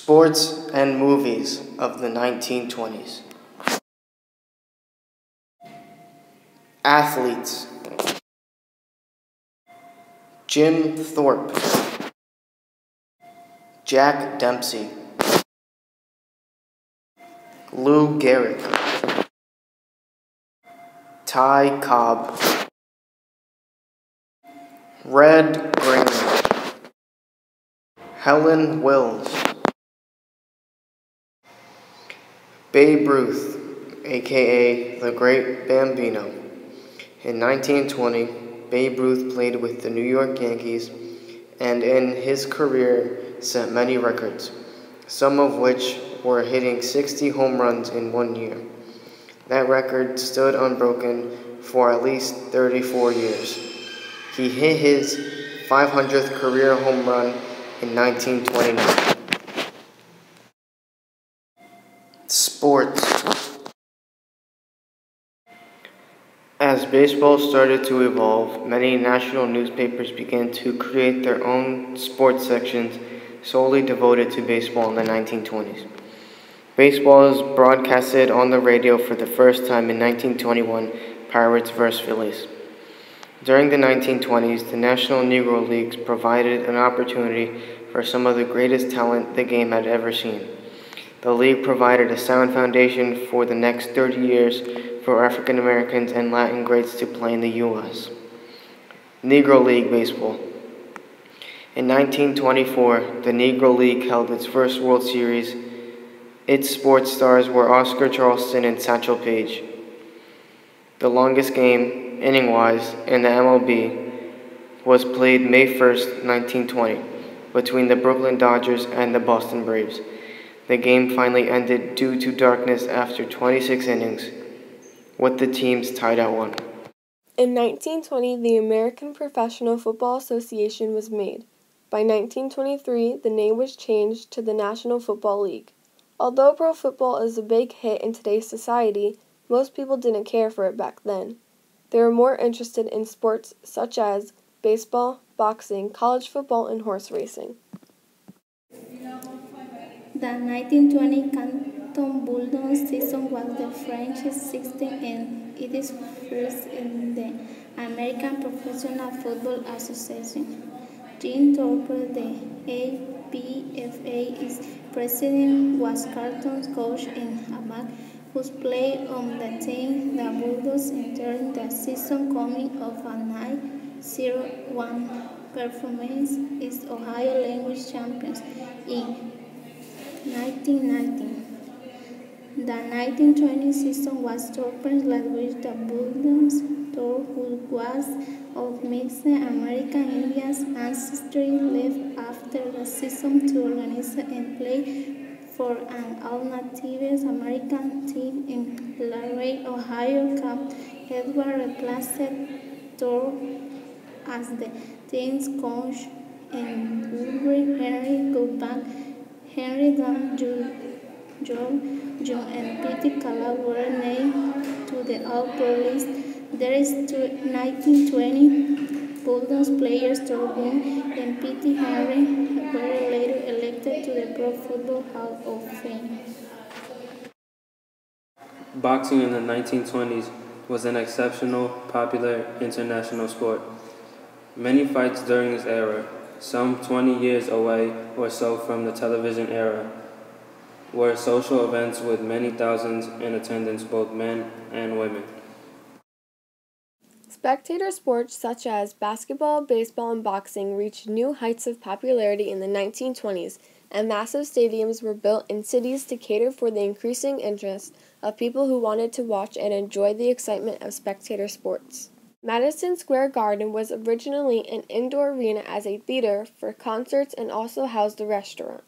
Sports and movies of the 1920s. Athletes: Jim Thorpe, Jack Dempsey, Lou Gehrig, Ty Cobb, Red Grange, Helen Wills, Babe Ruth, aka the Great Bambino. In 1920, Babe Ruth played with the New York Yankees and in his career set many records, some of which were hitting 60 home runs in 1 year. That record stood unbroken for at least 34 years. He hit his 500th career home run in 1929. Sports. As baseball started to evolve, many national newspapers began to create their own sports sections solely devoted to baseball in the 1920s. Baseball was broadcasted on the radio for the first time in 1921, Pirates vs. Phillies. During the 1920s, the National Negro Leagues provided an opportunity for some of the greatest talent the game had ever seen. The league provided a sound foundation for the next 30 years for African Americans and Latin greats to play in the U.S. Negro League Baseball. In 1924, the Negro League held its first World Series. Its sports stars were Oscar Charleston and Satchel Paige. The longest game, inning-wise, in the MLB was played May 1st, 1920, between the Brooklyn Dodgers and the Boston Braves. The game finally ended due to darkness after 26 innings, with the teams tied at 1. In 1920, the American Professional Football Association was made. By 1923, the name was changed to the National Football League. Although pro football is a big hit in today's society, most people didn't care for it back then. They were more interested in sports such as baseball, boxing, college football, and horse racing. The 1920 Canton Bulldogs season was the French's 16th and it is first in the American Professional Football Association. Jim Thorpe, the APFA is president, was Canton's coach and Hammack, who's played on the team. The Bulldogs entered the season coming off a 9-0-1 performance as Ohio Language champions in 1919. The 1920 season was Thorpe's last with the Bulldogs. Thorpe, who was of mixed American Indian ancestry, left after the season to organize and play for an all-Native American team in Larry, Ohio. Camp Edward replaced Thorpe as the team's coach, and Woodbury Henry Goodback, Henry Dunn, John and Pete Calla were named to the All-Pro list. There is 1920 Bulldogs players Thorpe and Pete Henry were later elected to the Pro Football Hall of Fame. Boxing in the 1920s was an exceptional, popular international sport. Many fights during this era, some 20 years away or so from the television era, were social events with many thousands in attendance, both men and women. Spectator sports such as basketball, baseball, and boxing reached new heights of popularity in the 1920s, and massive stadiums were built in cities to cater for the increasing interest of people who wanted to watch and enjoy the excitement of spectator sports. Madison Square Garden was originally an indoor arena as a theater for concerts and also housed a restaurant.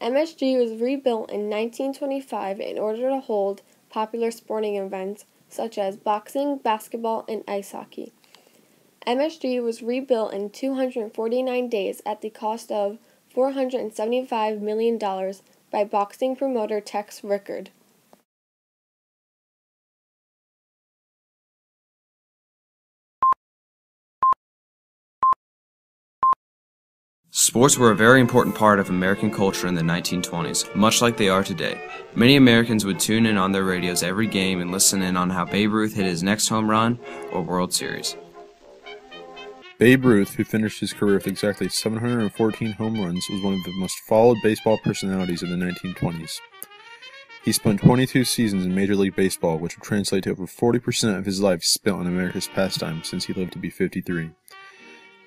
MSG was rebuilt in 1925 in order to hold popular sporting events such as boxing, basketball, and ice hockey. MSG was rebuilt in 249 days at the cost of $475 million by boxing promoter Tex Rickard. Sports were a very important part of American culture in the 1920s, much like they are today. Many Americans would tune in on their radios every game and listen in on how Babe Ruth hit his next home run or World Series. Babe Ruth, who finished his career with exactly 714 home runs, was one of the most followed baseball personalities of the 1920s. He spent 22 seasons in Major League Baseball, which would translate to over 40% of his life spent on America's pastime since he lived to be 53.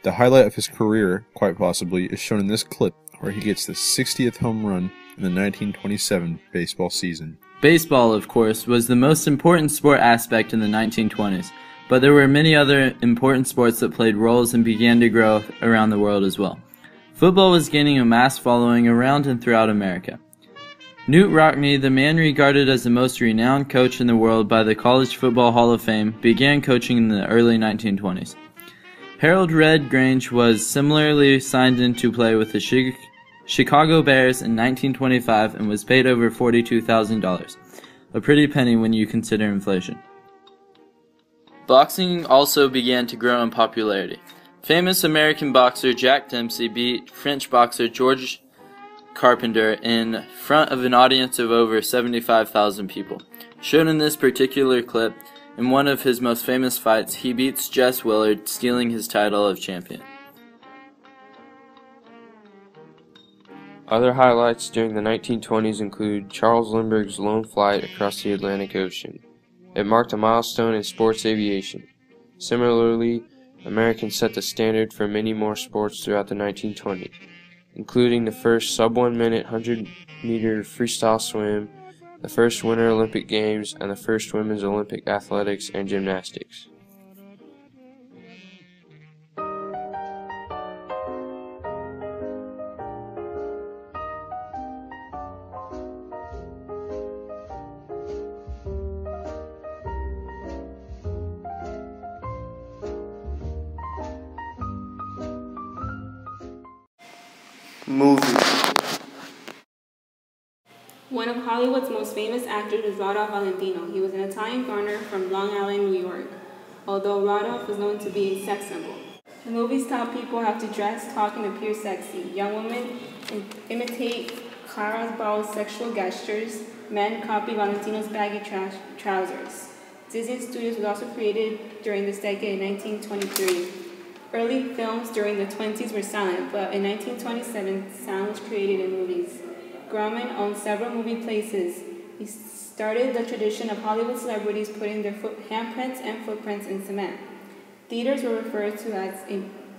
The highlight of his career, quite possibly, is shown in this clip where he gets the 60th home run in the 1927 baseball season. Baseball, of course, was the most important sport aspect in the 1920s, but there were many other important sports that played roles and began to grow around the world as well. Football was gaining a mass following around and throughout America. Knute Rockne, the man regarded as the most renowned coach in the world by the College Football Hall of Fame, began coaching in the early 1920s. Harold Red Grange was similarly signed in to play with the Chicago Bears in 1925 and was paid over $42,000, a pretty penny when you consider inflation. Boxing also began to grow in popularity. Famous American boxer Jack Dempsey beat French boxer George Carpenter in front of an audience of over 75,000 people. Shown in this particular clip, in one of his most famous fights, he beats Jess Willard, stealing his title of champion. Other highlights during the 1920s include Charles Lindbergh's lone flight across the Atlantic Ocean. It marked a milestone in sports aviation. Similarly, Americans set the standard for many more sports throughout the 1920s, including the first sub-1 minute 100-meter freestyle swim, the first Winter Olympic Games, and the first women's Olympic athletics and gymnastics. Movies. One of Hollywood's most famous actors was Rudolph Valentino. He was an Italian foreigner from Long Island, New York, although Rudolph was known to be a sex symbol. The movies taught people how to dress, talk, and appear sexy. Young women imitate Clara Bow's sexual gestures. Men copy Valentino's baggy trousers. Disney Studios was also created during this decade in 1923. Early films during the 20s were silent, but in 1927, sound was created in movies. Grauman owned several movie places. He started the tradition of Hollywood celebrities putting their handprints and footprints in cement. Theaters were referred to as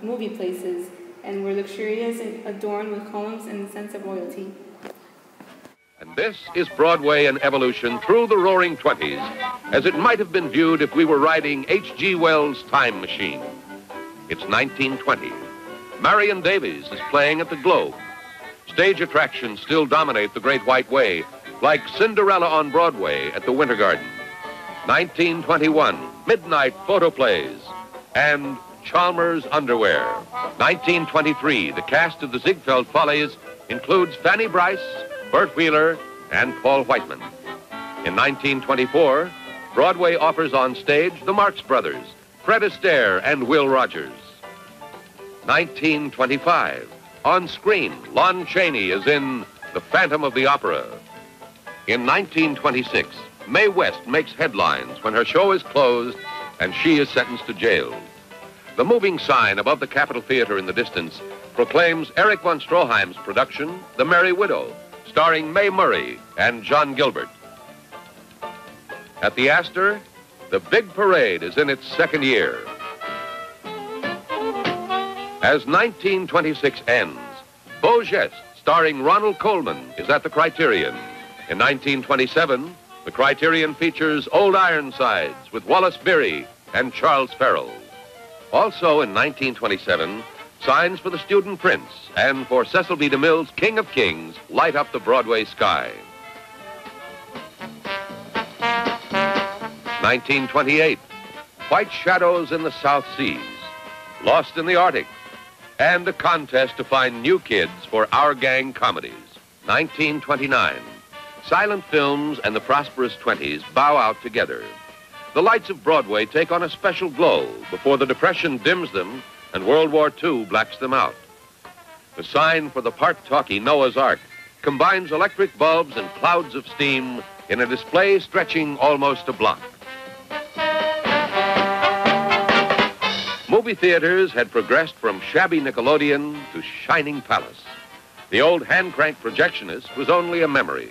movie places and were luxurious and adorned with columns and a sense of royalty. And this is Broadway in evolution through the roaring 20s, as it might have been viewed if we were riding H.G. Wells' time machine. It's 1920. Marion Davies is playing at the Globe. Stage attractions still dominate the Great White Way, like Cinderella on Broadway at the Winter Garden. 1921, midnight photoplays, and Chalmers underwear. 1923, the cast of the Ziegfeld Follies includes Fanny Brice, Bert Wheeler, and Paul Whiteman. In 1924, Broadway offers on stage the Marx Brothers, Fred Astaire and Will Rogers. 1925, on screen, Lon Chaney is in The Phantom of the Opera. In 1926, Mae West makes headlines when her show is closed and she is sentenced to jail. The moving sign above the Capitol Theater in the distance proclaims Erich von Stroheim's production, The Merry Widow, starring Mae Murray and John Gilbert. At the Astor, the big parade is in its second year. As 1926 ends, Beau Geste, starring Ronald Colman, is at the Criterion. In 1927, the Criterion features Old Ironsides with Wallace Beery and Charles Farrell. Also in 1927, signs for The Student Prince and for Cecil B. DeMille's King of Kings light up the Broadway sky. 1928, White Shadows in the South Seas, Lost in the Arctic, and a contest to find new kids for Our Gang comedies. 1929, silent films and the prosperous 20s bow out together. The lights of Broadway take on a special glow before the Depression dims them and World War II blacks them out. The sign for the part-talkie Noah's Ark combines electric bulbs and clouds of steam in a display stretching almost a block. Movie theaters had progressed from shabby Nickelodeon to shining Palace. The old hand-crank projectionist was only a memory.